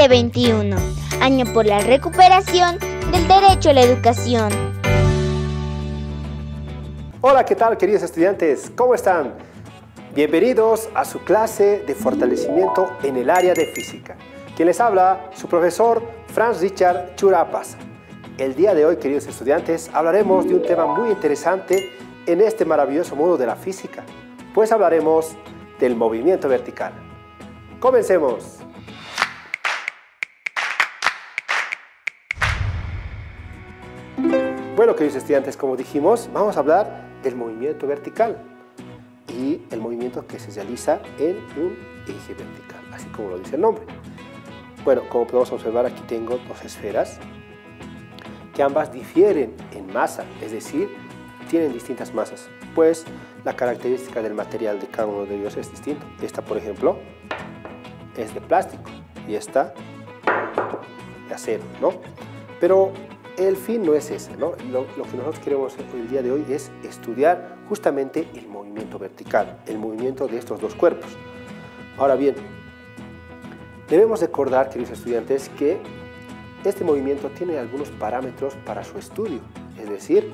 2021, año por la recuperación del derecho a la educación. Hola, ¿qué tal, queridos estudiantes? ¿Cómo están? Bienvenidos a su clase de fortalecimiento en el área de física. Quien les habla, su profesor Franz Richard Churapas. El día de hoy, queridos estudiantes, hablaremos de un tema muy interesante en este maravilloso mundo de la física, pues hablaremos del movimiento vertical. ¡Comencemos! Bueno, queridos estudiantes, como dijimos, vamos a hablar del movimiento vertical y el movimiento que se realiza en un eje vertical, así como lo dice el nombre. Bueno, como podemos observar, aquí tengo dos esferas que ambas difieren en masa, es decir, tienen distintas masas, pues la característica del material de cada uno de ellos es distinto. Esta, por ejemplo, es de plástico y esta de acero, ¿no? Pero el fin no es ese, ¿no? Lo que nosotros queremos el día de hoy es estudiar justamente el movimiento vertical, el movimiento de estos dos cuerpos. Ahora bien, debemos recordar, queridos estudiantes, que este movimiento tiene algunos parámetros para su estudio, es decir,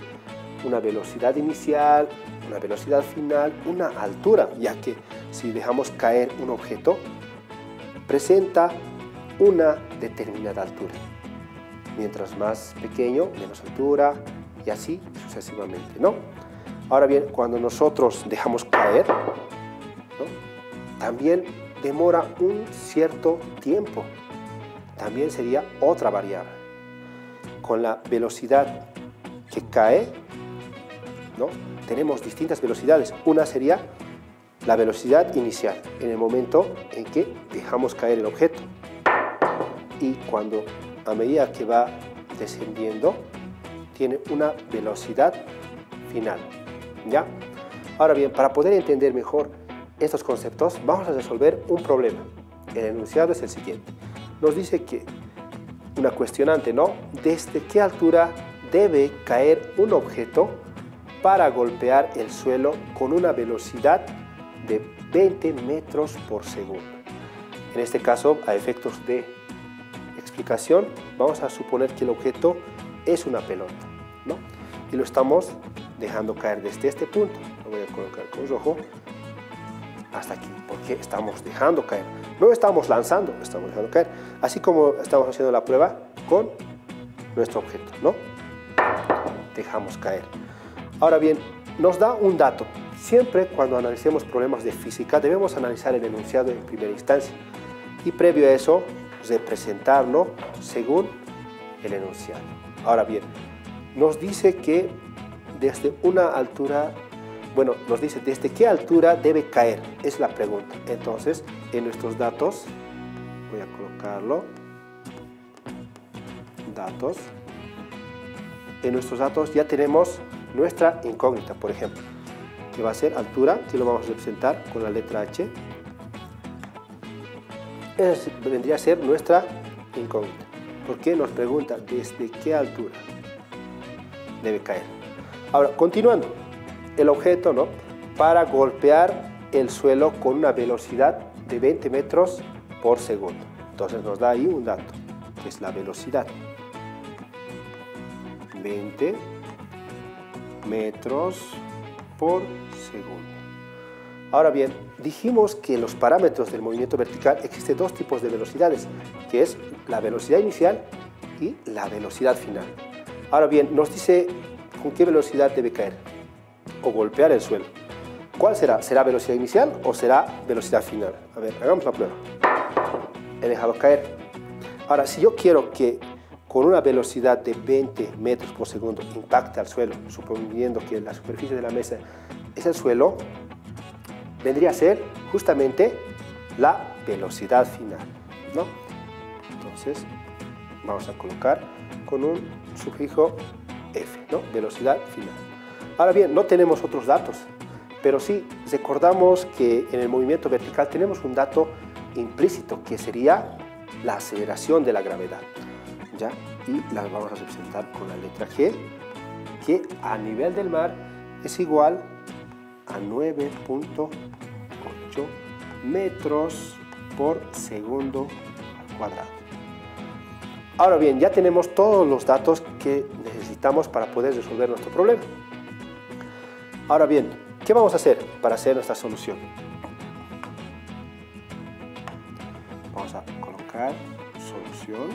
una velocidad inicial, una velocidad final, una altura, ya que si dejamos caer un objeto, presenta una determinada altura. Mientras más pequeño, menos altura, y así sucesivamente, ¿no? Ahora bien, cuando nosotros dejamos caer, ¿no?, también demora un cierto tiempo. También sería otra variable. Con la velocidad que cae, ¿no?, tenemos distintas velocidades. Una sería la velocidad inicial, en el momento en que dejamos caer el objeto. Y cuando, a medida que va descendiendo, tiene una velocidad final, ¿ya? Ahora bien, para poder entender mejor estos conceptos, vamos a resolver un problema. El enunciado es el siguiente. Nos dice que, una cuestionante, ¿no?, ¿desde qué altura debe caer un objeto para golpear el suelo con una velocidad de 20 metros por segundo? En este caso, a efectos de explicación, vamos a suponer que el objeto es una pelota, ¿no?, y lo estamos dejando caer desde este punto. Lo voy a colocar con rojo hasta aquí, porque estamos dejando caer. No estamos lanzando, estamos dejando caer. Así como estamos haciendo la prueba con nuestro objeto, ¿no? Dejamos caer. Ahora bien, nos da un dato. Siempre cuando analicemos problemas de física debemos analizar el enunciado en primera instancia y previo a eso representarlo según el enunciado. Ahora bien, nos dice que desde una altura, bueno, nos dice desde qué altura debe caer, es la pregunta. Entonces, en nuestros datos, voy a colocarlo, datos. En nuestros datos ya tenemos nuestra incógnita, por ejemplo, que va a ser altura, que lo vamos a representar con la letra H. Esa vendría a ser nuestra incógnita, porque nos pregunta desde qué altura debe caer. Ahora, continuando, el objeto, ¿no?, para golpear el suelo con una velocidad de 20 metros por segundo. Entonces nos da ahí un dato, que es la velocidad. 20 metros por segundo. Ahora bien, dijimos que en los parámetros del movimiento vertical existen dos tipos de velocidades, que es la velocidad inicial y la velocidad final. Ahora bien, nos dice con qué velocidad debe caer o golpear el suelo. ¿Cuál será? ¿Será velocidad inicial o será velocidad final? A ver, hagamos la prueba. He dejado caer. Ahora, si yo quiero que con una velocidad de 20 metros por segundo impacte al suelo, suponiendo que la superficie de la mesa es el suelo, vendría a ser justamente la velocidad final, ¿no? Entonces, vamos a colocar con un sufijo F, ¿no?, velocidad final. Ahora bien, no tenemos otros datos, pero sí recordamos que en el movimiento vertical tenemos un dato implícito, que sería la aceleración de la gravedad, ¿ya? Y la vamos a representar con la letra G, que a nivel del mar es igual a 9.8 metros por segundo al cuadrado. Ahora bien, ya tenemos todos los datos que necesitamos para poder resolver nuestro problema. Ahora bien, ¿qué vamos a hacer para hacer nuestra solución? Vamos a colocar solución.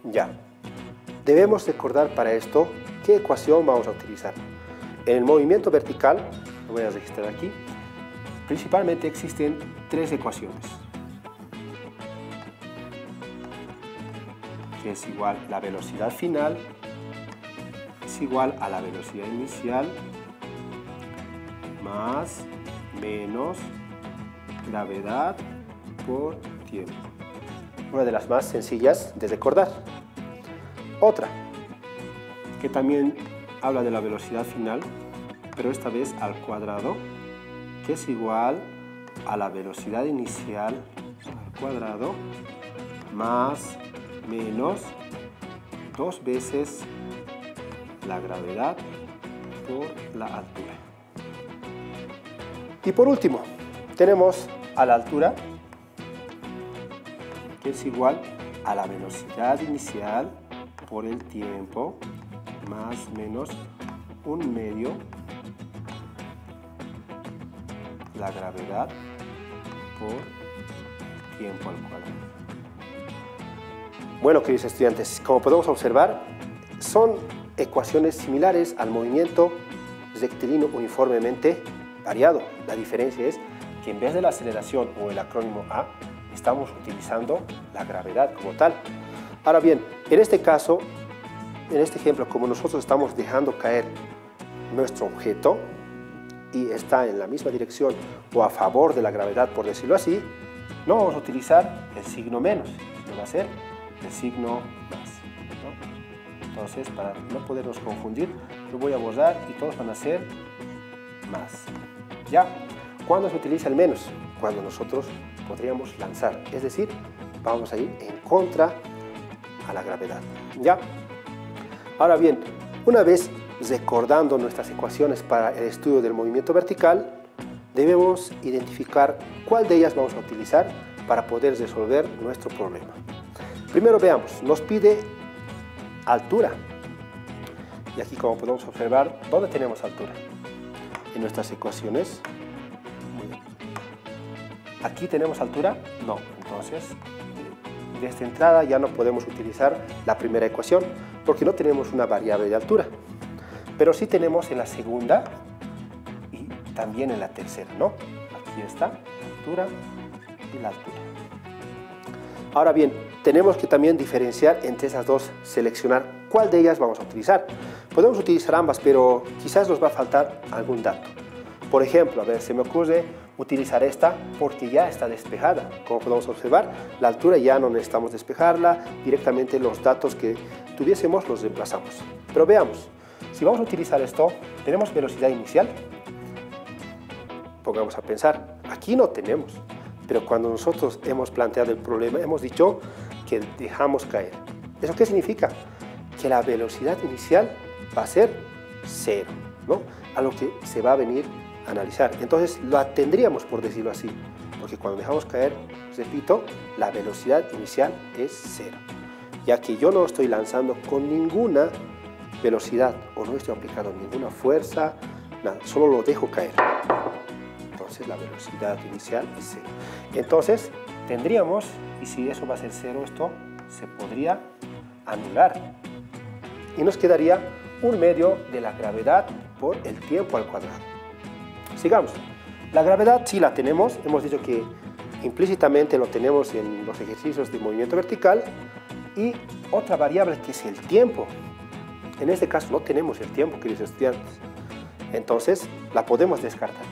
Ya. Debemos recordar para esto qué ecuación vamos a utilizar. En el movimiento vertical, lo voy a registrar aquí, principalmente existen tres ecuaciones, que es igual la velocidad final, es igual a la velocidad inicial, más, menos, gravedad por tiempo. Una de las más sencillas de recordar. Otra, que también habla de la velocidad final, pero esta vez al cuadrado, que es igual a la velocidad inicial al cuadrado, más, menos, 2 veces la gravedad por la altura. Y por último, tenemos a la altura, que es igual a la velocidad inicial por el tiempo, más menos 1/2 la gravedad por tiempo al cuadrado. Bueno, queridos estudiantes, como podemos observar, son ecuaciones similares al movimiento rectilíneo uniformemente variado. La diferencia es que en vez de la aceleración o el acrónimo A, estamos utilizando la gravedad como tal. Ahora bien, en este caso, en este ejemplo, como nosotros estamos dejando caer nuestro objeto y está en la misma dirección o a favor de la gravedad, por decirlo así, no vamos a utilizar el signo menos, sino va a ser el signo más, ¿no? Entonces, para no podernos confundir, lo voy a borrar y todos van a ser más. ¿Ya? ¿Cuándo se utiliza el menos? Cuando nosotros podríamos lanzar, es decir, vamos a ir en contra a la gravedad. ¿Ya? Ahora bien, una vez recordando nuestras ecuaciones para el estudio del movimiento vertical, debemos identificar cuál de ellas vamos a utilizar para poder resolver nuestro problema. Primero veamos, nos pide altura. Y aquí, como podemos observar, ¿dónde tenemos altura? En nuestras ecuaciones. ¿Aquí tenemos altura? No. Entonces, desde entrada ya no podemos utilizar la primera ecuación porque no tenemos una variable de altura. Pero sí tenemos en la segunda y también en la tercera, ¿no? Aquí está la altura y la altura. Ahora bien, tenemos que también diferenciar entre esas dos, seleccionar cuál de ellas vamos a utilizar. Podemos utilizar ambas, pero quizás nos va a faltar algún dato. Por ejemplo, a ver, se me ocurre utilizar esta porque ya está despejada. Como podemos observar, la altura ya no necesitamos despejarla, directamente los datos que tuviésemos los reemplazamos. Pero veamos, si vamos a utilizar esto, tenemos velocidad inicial. Pongamos a pensar, aquí no tenemos, pero cuando nosotros hemos planteado el problema, hemos dicho que dejamos caer. ¿Eso qué significa? Que la velocidad inicial va a ser 0, ¿no? A lo que se va a venir a analizar. Entonces la tendríamos, por decirlo así, porque cuando dejamos caer, repito, la velocidad inicial es 0, ya que yo no estoy lanzando con ninguna velocidad o no estoy aplicando ninguna fuerza, nada, solo lo dejo caer. Entonces la velocidad inicial es 0. Entonces tendríamos, y si eso va a ser 0, esto se podría anular y nos quedaría 1/2 de la gravedad por el tiempo al cuadrado. Sigamos. La gravedad sí la tenemos, hemos dicho que implícitamente lo tenemos en los ejercicios de movimiento vertical, y otra variable que es el tiempo. En este caso no tenemos el tiempo, queridos estudiantes, entonces la podemos descartar.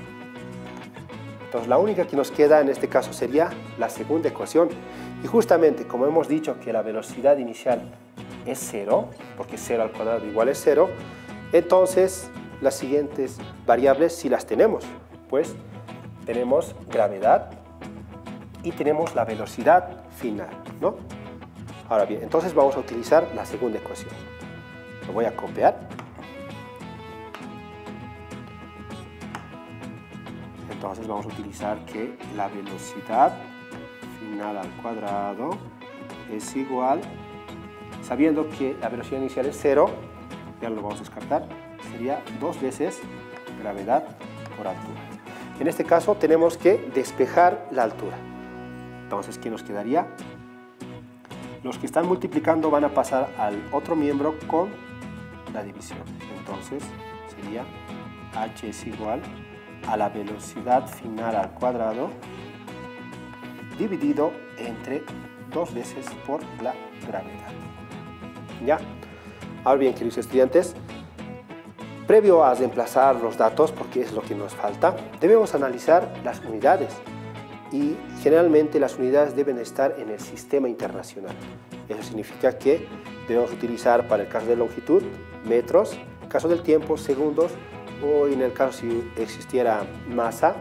Entonces la única que nos queda en este caso sería la segunda ecuación, y justamente como hemos dicho que la velocidad inicial es 0, porque 0 al cuadrado igual es 0, entonces las siguientes variables sí las tenemos, pues tenemos gravedad y tenemos la velocidad final, ¿no? Ahora bien, entonces vamos a utilizar la segunda ecuación. Lo voy a copiar. Entonces vamos a utilizar que la velocidad final al cuadrado es igual, sabiendo que la velocidad inicial es 0, ya lo vamos a descartar, sería 2 veces gravedad por altura. En este caso tenemos que despejar la altura. Entonces, ¿qué nos quedaría? Los que están multiplicando van a pasar al otro miembro con la división. Entonces sería h es igual a la velocidad final al cuadrado dividido entre 2 veces por la gravedad. ¿Ya? Ahora bien, queridos estudiantes, previo a reemplazar los datos, porque es lo que nos falta, debemos analizar las unidades. Y generalmente las unidades deben estar en el sistema internacional. Eso significa que debemos utilizar, para el caso de longitud, metros, en el caso del tiempo, segundos, o en el caso si existiera masa,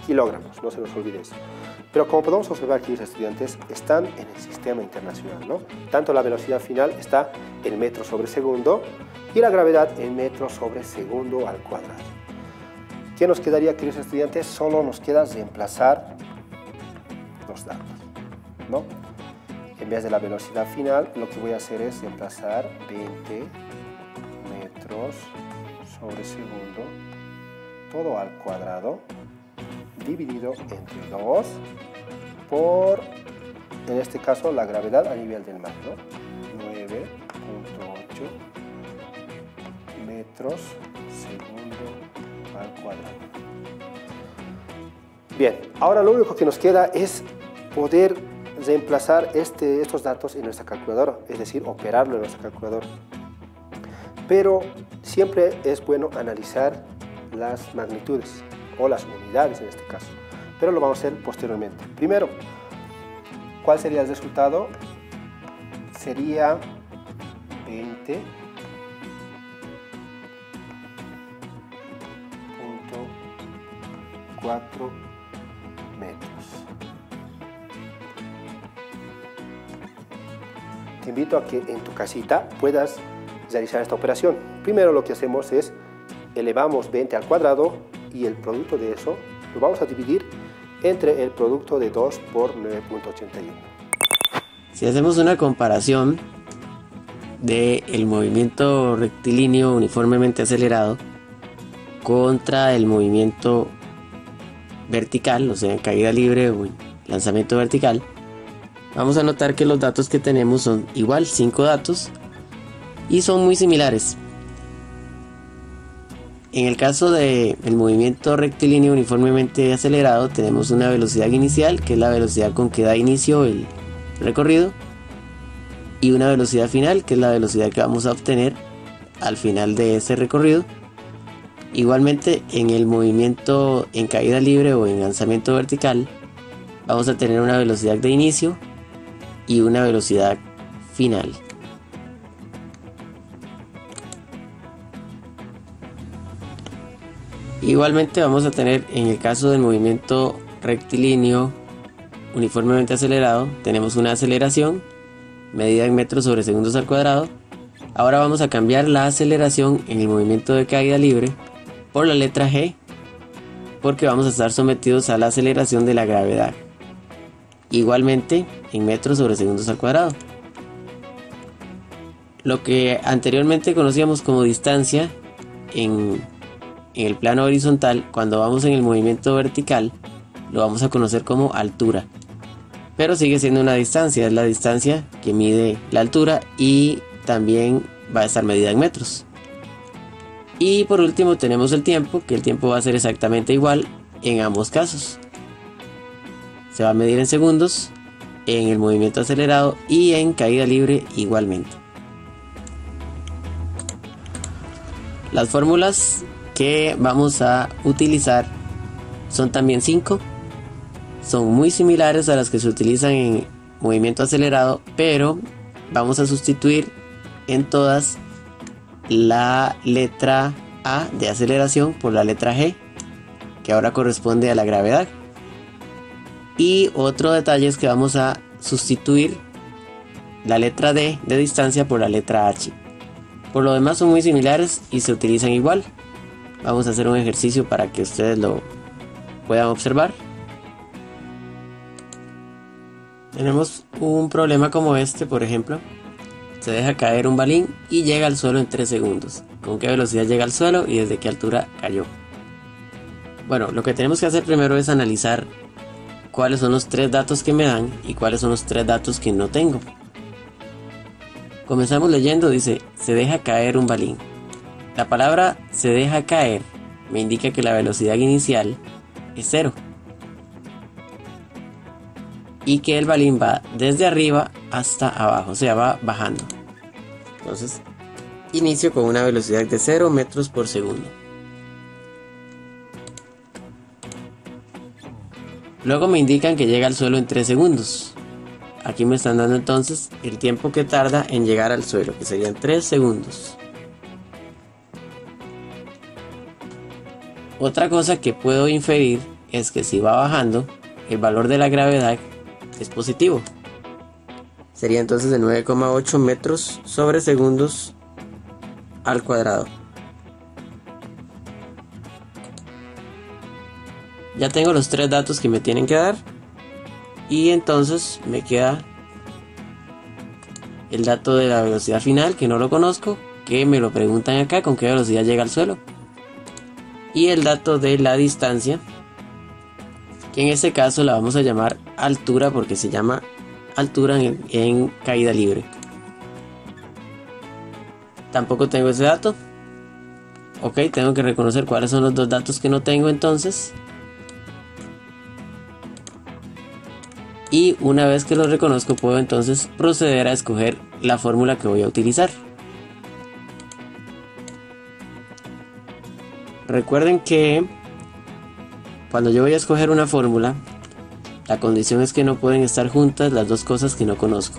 kilogramos, no se nos olvide eso. Pero como podemos observar, queridos estudiantes, están en el sistema internacional, ¿no? Tanto la velocidad final está en metros sobre segundo y la gravedad en metros sobre segundo al cuadrado. ¿Qué nos quedaría, queridos estudiantes? Solo nos queda reemplazar los datos, ¿no? En vez de la velocidad final, lo que voy a hacer es reemplazar 20 metros sobre segundo, todo al cuadrado, dividido entre 2 por, en este caso, la gravedad a nivel del mar, ¿no? 9.8 metros segundo al cuadrado. Bien, ahora lo único que nos queda es poder reemplazar estos datos en nuestra calculadora, es decir, operarlo en nuestra calculadora. Pero siempre es bueno analizar las magnitudes o las unidades en este caso, pero lo vamos a hacer posteriormente. Primero, ¿cuál sería el resultado? Sería 20.4 metros. Te invito a que en tu casita puedas realizar esta operación. Primero lo que hacemos es elevamos 20 al cuadrado y el producto de eso lo vamos a dividir entre el producto de 2 por 9.81. Si hacemos una comparación del movimiento rectilíneo uniformemente acelerado contra el movimiento vertical, o sea, en caída libre o en lanzamiento vertical, vamos a notar que los datos que tenemos son igual, 5 datos, y son muy similares. En el caso del movimiento rectilíneo uniformemente acelerado, tenemos una velocidad inicial, que es la velocidad con que da inicio el recorrido, y una velocidad final, que es la velocidad que vamos a obtener al final de ese recorrido. Igualmente, en el movimiento en caída libre o en lanzamiento vertical, vamos a tener una velocidad de inicio y una velocidad final. Igualmente vamos a tener, en el caso del movimiento rectilíneo uniformemente acelerado, tenemos una aceleración medida en metros sobre segundos al cuadrado. Ahora vamos a cambiar la aceleración en el movimiento de caída libre por la letra G, porque vamos a estar sometidos a la aceleración de la gravedad, igualmente en metros sobre segundos al cuadrado. Lo que anteriormente conocíamos como distancia en el plano horizontal, cuando vamos en el movimiento vertical lo vamos a conocer como altura, pero sigue siendo una distancia, es la distancia que mide la altura y también va a estar medida en metros. Y por último tenemos el tiempo, que el tiempo va a ser exactamente igual en ambos casos. Se va a medir en segundos en el movimiento acelerado y en caída libre igualmente. Las fórmulas que vamos a utilizar son también 5. Son muy similares a las que se utilizan en movimiento acelerado, pero vamos a sustituir en todas la letra A de aceleración por la letra G, que ahora corresponde a la gravedad. Y otro detalle es que vamos a sustituir la letra D de distancia por la letra H. Por lo demás son muy similares y se utilizan igual. Vamos a hacer un ejercicio para que ustedes lo puedan observar, tenemos un problema como este. Por ejemplo, se deja caer un balín y llega al suelo en 3 segundos. ¿Con qué velocidad llega al suelo y desde qué altura cayó? Bueno, lo que tenemos que hacer primero es analizar cuáles son los 3 datos que me dan y cuáles son los 3 datos que no tengo. Comenzamos leyendo, dice, se deja caer un balín. La palabra se deja caer me indica que la velocidad inicial es 0. Y que el balín va desde arriba hasta abajo, o sea, va bajando. Entonces, inicio con una velocidad de 0 metros por segundo. Luego me indican que llega al suelo en 3 segundos. Aquí me están dando entonces el tiempo que tarda en llegar al suelo, que serían 3 segundos. Otra cosa que puedo inferir es que si va bajando, el valor de la gravedad es positivo. Sería entonces de 9,8 metros sobre segundos al cuadrado. Ya tengo los 3 datos que me tienen que dar. Y entonces me queda el dato de la velocidad final, que no lo conozco, que me lo preguntan acá, con qué velocidad llega al suelo. Y el dato de la distancia, que en este caso la vamos a llamar altura, porque se llama altura en caída libre. Tampoco tengo ese dato. Ok, tengo que reconocer cuáles son los 2 datos que no tengo entonces. Y una vez que los reconozco, puedo entonces proceder a escoger la fórmula que voy a utilizar. Recuerden que cuando yo voy a escoger una fórmula, la condición es que no pueden estar juntas las 2 cosas que no conozco.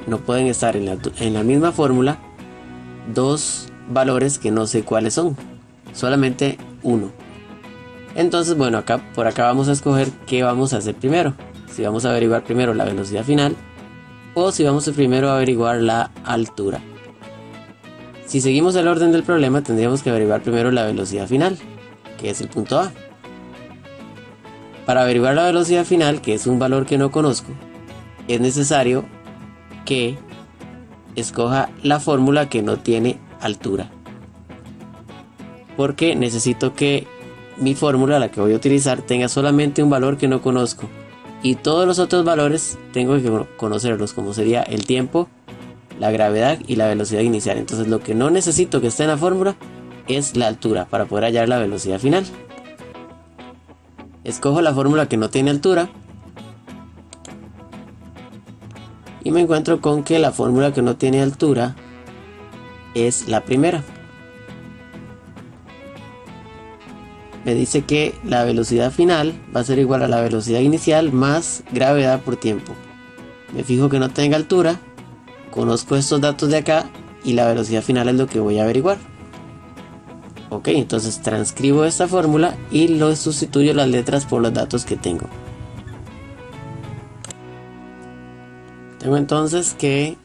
No pueden estar en la misma fórmula 2 valores que no sé cuáles son, solamente uno. Entonces, bueno, por acá vamos a escoger qué vamos a hacer primero. Si vamos a averiguar primero la velocidad final o si vamos a primero averiguar la altura. Si seguimos el orden del problema, tendríamos que averiguar primero la velocidad final, que es el punto A. Para averiguar la velocidad final, que es un valor que no conozco, es necesario que escoja la fórmula que no tiene altura. Porque necesito que mi fórmula, la que voy a utilizar, tenga solamente un valor que no conozco. Y todos los otros valores tengo que conocerlos, como sería el tiempo, la gravedad y la velocidad inicial. Entonces lo que no necesito que esté en la fórmula es la altura para poder hallar la velocidad final. Escojo la fórmula que no tiene altura y me encuentro con que la fórmula que no tiene altura es la primera. Me dice que la velocidad final va a ser igual a la velocidad inicial más gravedad por tiempo. Me fijo que no tenga altura, conozco estos datos de acá y la velocidad final es lo que voy a averiguar. Ok, entonces transcribo esta fórmula y lo sustituyo las letras por los datos que tengo. Tengo entonces que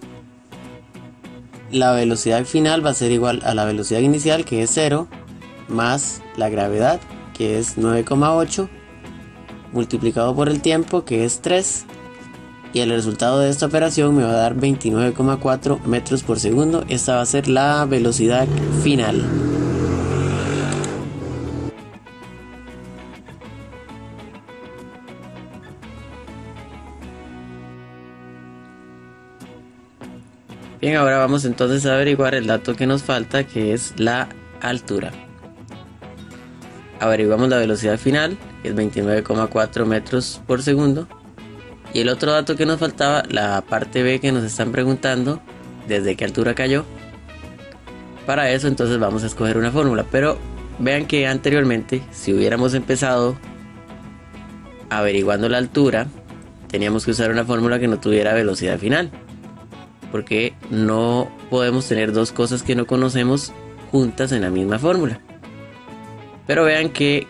la velocidad final va a ser igual a la velocidad inicial, que es 0, más la gravedad, que es 9,8, multiplicado por el tiempo, que es 3, y el resultado de esta operación me va a dar 29,4 metros por segundo. Esta va a ser la velocidad final. Bien, ahora vamos entonces a averiguar el dato que nos falta, que es la altura. Averiguamos la velocidad final, que es 29,4 metros por segundo. Y el otro dato que nos faltaba, la parte B que nos están preguntando, desde qué altura cayó. Para eso entonces vamos a escoger una fórmula. Pero vean que anteriormente, si hubiéramos empezado averiguando la altura, teníamos que usar una fórmula que no tuviera velocidad final. Porque no podemos tener 2 cosas que no conocemos juntas en la misma fórmula. Pero vean que,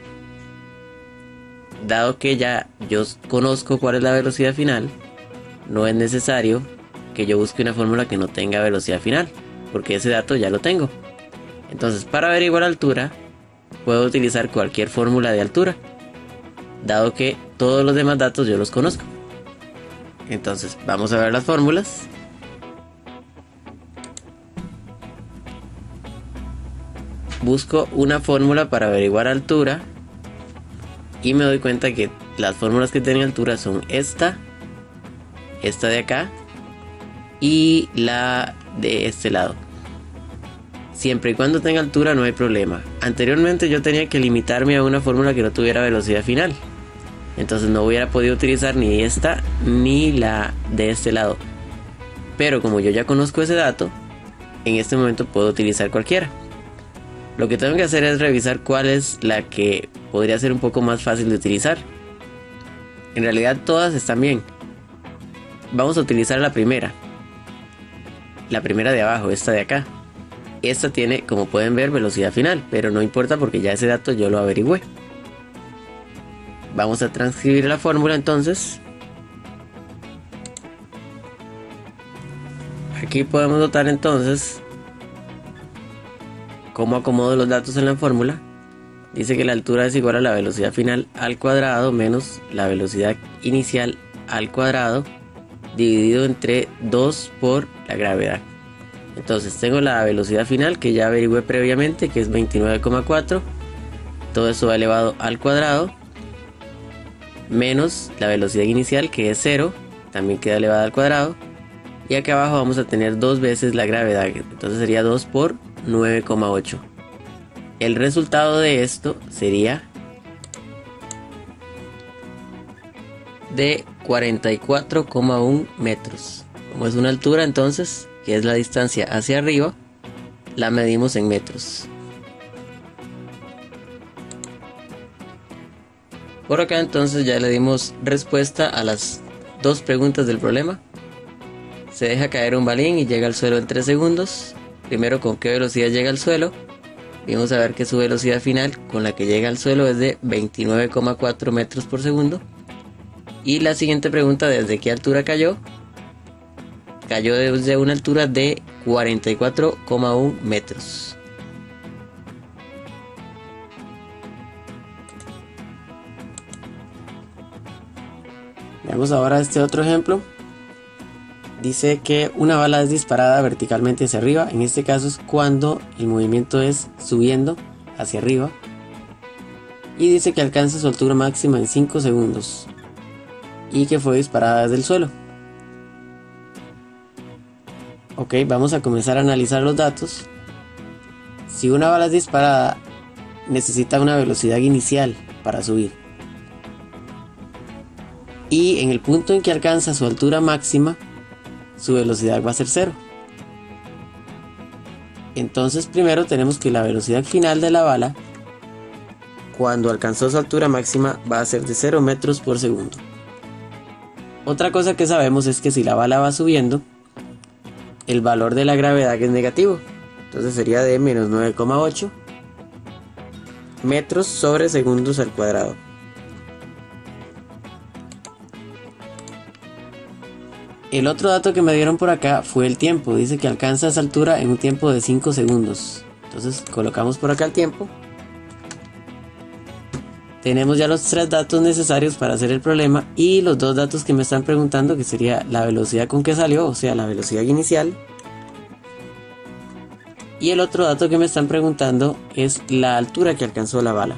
dado que ya yo conozco cuál es la velocidad final, no es necesario que yo busque una fórmula que no tenga velocidad final, porque ese dato ya lo tengo. Entonces, para averiguar altura, puedo utilizar cualquier fórmula de altura. dado que todos los demás datos yo los conozco. Entonces vamos a ver las fórmulas. Busco una fórmula para averiguar altura y me doy cuenta que las fórmulas que tienen altura son esta de acá y la de este lado. Siempre y cuando tenga altura no hay problema. Anteriormente yo tenía que limitarme a una fórmula que no tuviera velocidad final. Entonces no hubiera podido utilizar ni esta ni la de este lado. Pero como yo ya conozco ese dato, en este momento puedo utilizar cualquiera. Lo que tengo que hacer es revisar cuál es la que podría ser un poco más fácil de utilizar. En realidad todas están bien. Vamos a utilizar la primera. La primera de abajo, esta de acá. Esta tiene, como pueden ver, velocidad final, pero no importa porque ya ese dato yo lo averigüé. Vamos a transcribir la fórmula entonces. Aquí podemos notar entonces cómo acomodo los datos en la fórmula. Dice que la altura es igual a la velocidad final al cuadrado menos la velocidad inicial al cuadrado dividido entre 2 por la gravedad. Entonces tengo la velocidad final que ya averigüé previamente, que es 29,4. Todo eso va elevado al cuadrado menos la velocidad inicial, que es 0, también queda elevada al cuadrado. Y acá abajo vamos a tener 2 veces la gravedad, entonces sería 2 por 9,8. El resultado de esto sería de 44,1 metros. Como es una altura, entonces, que es la distancia hacia arriba, la medimos en metros. Por acá entonces ya le dimos respuesta a las 2 preguntas del problema. Se deja caer un balín y llega al suelo en 3 segundos. Primero, con qué velocidad llega al suelo. Vamos a ver que su velocidad final con la que llega al suelo es de 29,4 metros por segundo. Y la siguiente pregunta, ¿desde qué altura cayó? Cayó desde una altura de 44,1 metros. Veamos ahora este otro ejemplo. Dice que una bala es disparada verticalmente hacia arriba. En este caso es cuando el movimiento es subiendo hacia arriba. Y dice que alcanza su altura máxima en 5 segundos. Y que fue disparada desde el suelo. Ok, vamos a comenzar a analizar los datos. Si una bala es disparada, necesita una velocidad inicial para subir. Y en el punto en que alcanza su altura máxima, su velocidad va a ser 0. Entonces primero tenemos que la velocidad final de la bala, cuando alcanzó su altura máxima, va a ser de 0 metros por segundo. Otra cosa que sabemos es que si la bala va subiendo, el valor de la gravedad es negativo. Entonces sería de menos 9,8 metros sobre segundos al cuadrado. El otro dato que me dieron por acá fue el tiempo. Dice que alcanza esa altura en un tiempo de 5 segundos. Entonces colocamos por acá el tiempo. Tenemos ya los 3 datos necesarios para hacer el problema y los 2 datos que me están preguntando, que sería la velocidad con que salió, o sea, la velocidad inicial. Y el otro dato que me están preguntando es la altura que alcanzó la bala.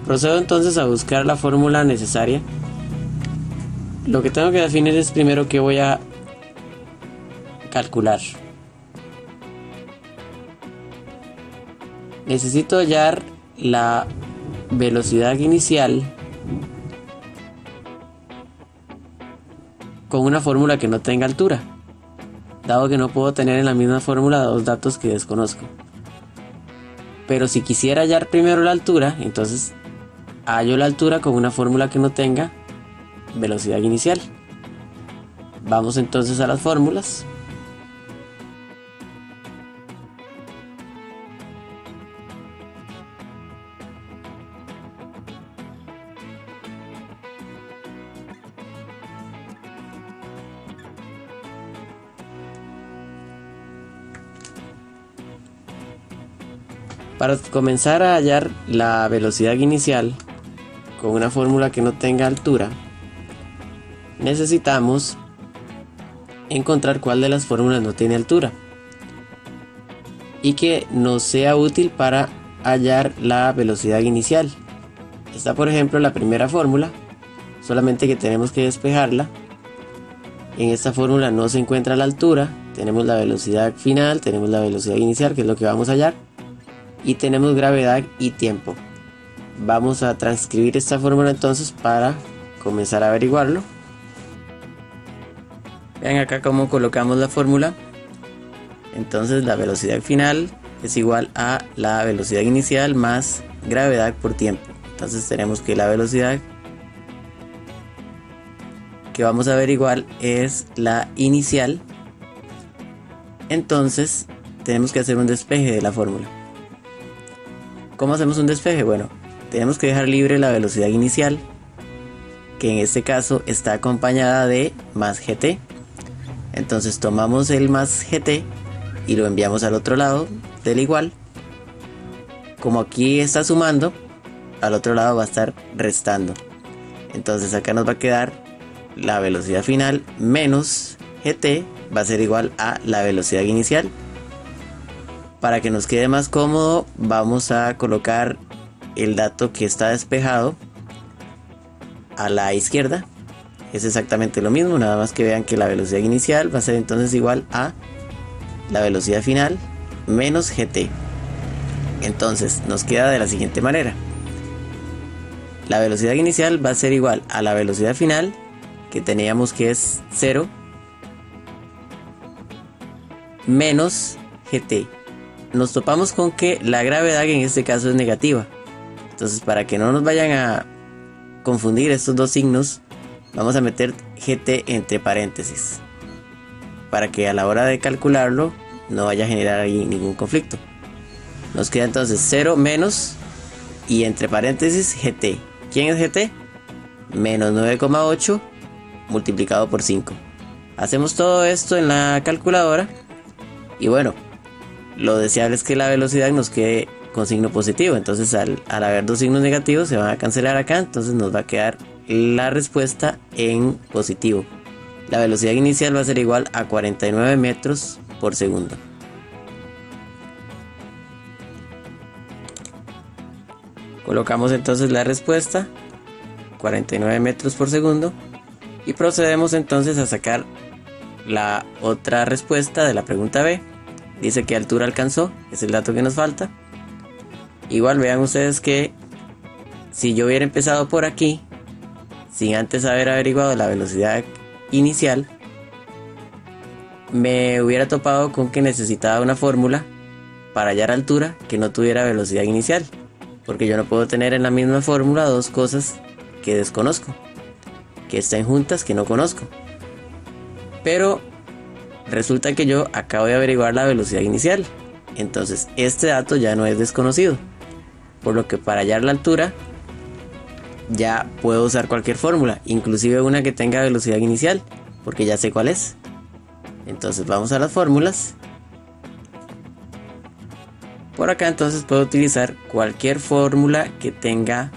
Procedo entonces a buscar la fórmula necesaria. Lo que tengo que definir es primero qué voy a calcular. Necesito hallar la velocidad inicial con una fórmula que no tenga altura, dado que no puedo tener en la misma fórmula 2 datos que desconozco. Pero si quisiera hallar primero la altura, entonces hallo la altura con una fórmula que no tenga velocidad inicial. Vamos entonces a las fórmulas. Para comenzar a hallar la velocidad inicial con una fórmula que no tenga altura, necesitamos encontrar cuál de las fórmulas no tiene altura y que nos sea útil para hallar la velocidad inicial. Está por ejemplo la primera fórmula, solamente que tenemos que despejarla. En esta fórmula no se encuentra la altura, tenemos la velocidad final, tenemos la velocidad inicial, que es lo que vamos a hallar, y tenemos gravedad y tiempo. Vamos a transcribir esta fórmula entonces para comenzar a averiguarlo. Vean acá cómo colocamos la fórmula. Entonces la velocidad final es igual a la velocidad inicial más gravedad por tiempo. Entonces tenemos que la velocidad que vamos a averiguar es la inicial. Entonces tenemos que hacer un despeje de la fórmula. ¿Cómo hacemos un despeje? Bueno, tenemos que dejar libre la velocidad inicial, que en este caso está acompañada de más gt. Entonces tomamos el más gt y lo enviamos al otro lado del igual. Como aquí está sumando, al otro lado va a estar restando. Entonces acá nos va a quedar la velocidad final menos gt va a ser igual a la velocidad inicial. Para que nos quede más cómodo, vamos a colocar el dato que está despejado a la izquierda. Es exactamente lo mismo, nada más que vean que la velocidad inicial va a ser entonces igual a la velocidad final menos gt. Entonces nos queda de la siguiente manera: la velocidad inicial va a ser igual a la velocidad final, que teníamos que es 0, menos gt. Nos topamos con que la gravedad en este caso es negativa. Entonces, para que no nos vayan a confundir estos dos signos, vamos a meter gt entre paréntesis, para que a la hora de calcularlo no vaya a generar ahí ningún conflicto. Nos queda entonces 0 menos y entre paréntesis gt. ¿Quién es gt? Menos 9,8 multiplicado por 5. Hacemos todo esto en la calculadora y bueno, lo deseable es que la velocidad nos quede con signo positivo. Entonces al haber dos signos negativos se van a cancelar acá, entonces nos va a quedar la respuesta en positivo. La velocidad inicial va a ser igual a 49 metros por segundo. Colocamos entonces la respuesta, 49 metros por segundo, y procedemos entonces a sacar la otra respuesta de la pregunta B. Dice qué altura alcanzó, es el dato que nos falta. Igual vean ustedes que si yo hubiera empezado por aquí, sin antes haber averiguado la velocidad inicial, me hubiera topado con que necesitaba una fórmula para hallar altura que no tuviera velocidad inicial, porque yo no puedo tener en la misma fórmula dos cosas que desconozco, que estén juntas que no conozco. Pero resulta que yo acabo de averiguar la velocidad inicial, entonces este dato ya no es desconocido, por lo que para hallar la altura ya puedo usar cualquier fórmula, inclusive una que tenga velocidad inicial, porque ya sé cuál es. Entonces vamos a las fórmulas. Por acá entonces puedo utilizar cualquier fórmula que tenga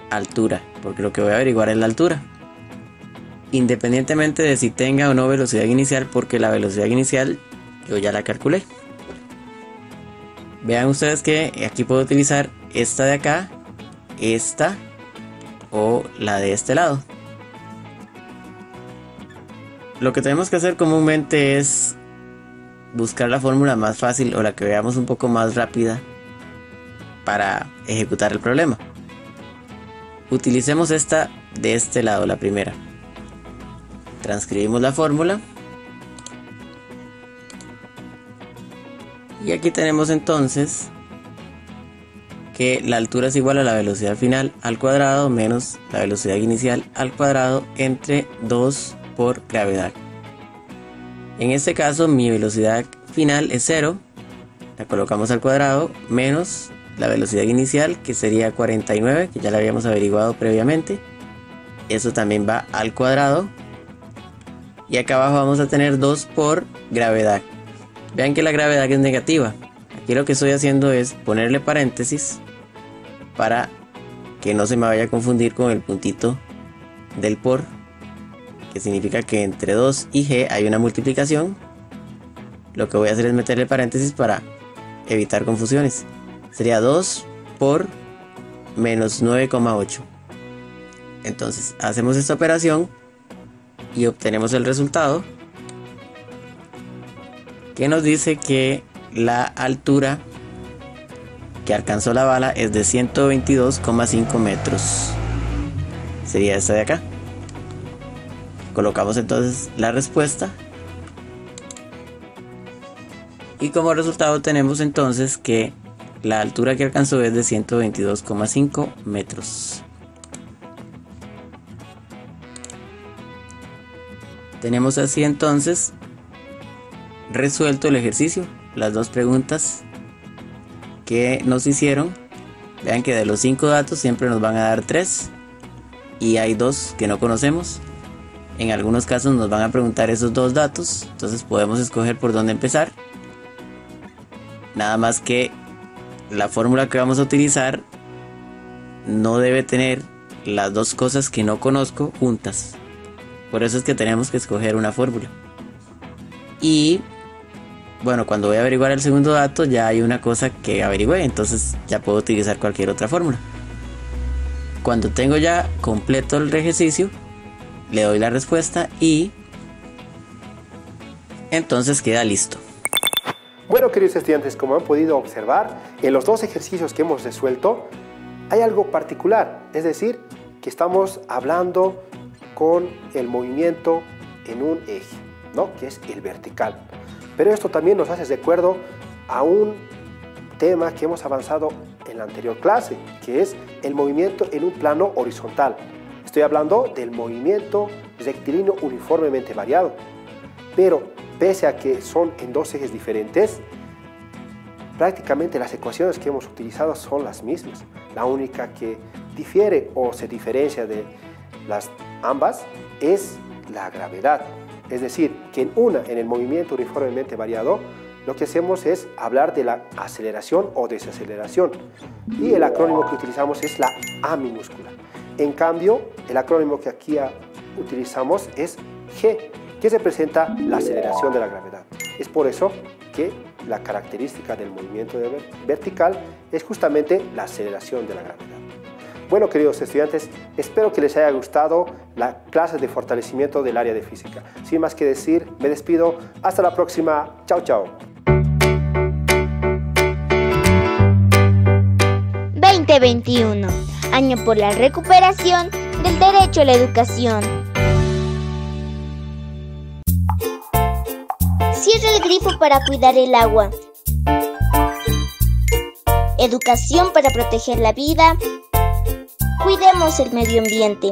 altura, porque lo que voy a averiguar es la altura, independientemente de si tenga o no velocidad inicial, porque la velocidad inicial yo ya la calculé. Vean ustedes que aquí puedo utilizar esta de acá, esta o la de este lado. Lo que tenemos que hacer comúnmente es buscar la fórmula más fácil o la que veamos un poco más rápida para ejecutar el problema. Utilicemos esta de este lado, la primera. Transcribimos la fórmula y aquí tenemos entonces que la altura es igual a la velocidad final al cuadrado menos la velocidad inicial al cuadrado entre 2 por gravedad. En este caso mi velocidad final es 0, la colocamos al cuadrado, menos la velocidad inicial, que sería 49, que ya la habíamos averiguado previamente. Eso también va al cuadrado. Y acá abajo vamos a tener 2 por gravedad. Vean que la gravedad es negativa. Aquí lo que estoy haciendo es ponerle paréntesis para que no se me vaya a confundir con el puntito del por, que significa que entre 2 y g hay una multiplicación. Lo que voy a hacer es meterle paréntesis para evitar confusiones. Sería 2 por menos 9,8. Entonces hacemos esta operación y obtenemos el resultado, que nos dice que la altura que alcanzó la bala es de 122,5 metros. Sería esta de acá. Colocamos entonces la respuesta y como resultado tenemos entonces que la altura que alcanzó es de 122,5 metros. Tenemos así entonces resuelto el ejercicio, las dos preguntas que nos hicieron. Vean que de los 5 datos siempre nos van a dar 3 y hay 2 que no conocemos. En algunos casos nos van a preguntar esos 2 datos, entonces podemos escoger por dónde empezar. Nada más que la fórmula que vamos a utilizar no debe tener las 2 cosas que no conozco juntas. Por eso es que tenemos que escoger una fórmula. Y bueno, cuando voy a averiguar el segundo dato ya hay una cosa que averigüé, entonces ya puedo utilizar cualquier otra fórmula. Cuando tengo ya completo el ejercicio, le doy la respuesta y entonces queda listo. Bueno, queridos estudiantes, como han podido observar, en los 2 ejercicios que hemos resuelto hay algo particular, es decir, que estamos hablando con el movimiento en un eje, ¿no? Que es el vertical. Pero esto también nos hace recuerdo a un tema que hemos avanzado en la anterior clase, que es el movimiento en un plano horizontal. Estoy hablando del movimiento rectilíneo uniformemente variado. Pero pese a que son en 2 ejes diferentes, prácticamente las ecuaciones que hemos utilizado son las mismas. La única que difiere o se diferencia de las ambas es la gravedad. Es decir, que en el movimiento uniformemente variado, lo que hacemos es hablar de la aceleración o desaceleración. Y el acrónimo que utilizamos es la A minúscula. En cambio, el acrónimo que aquí utilizamos es G, que representa la aceleración de la gravedad. Es por eso que la característica del movimiento vertical es justamente la aceleración de la gravedad. Bueno, queridos estudiantes, espero que les haya gustado la clase de fortalecimiento del área de física. Sin más que decir, me despido. Hasta la próxima. Chao, chao. 2021, año por la recuperación del derecho a la educación. Cierra el grifo para cuidar el agua. Educación para proteger la vida. Cuidemos el medio ambiente.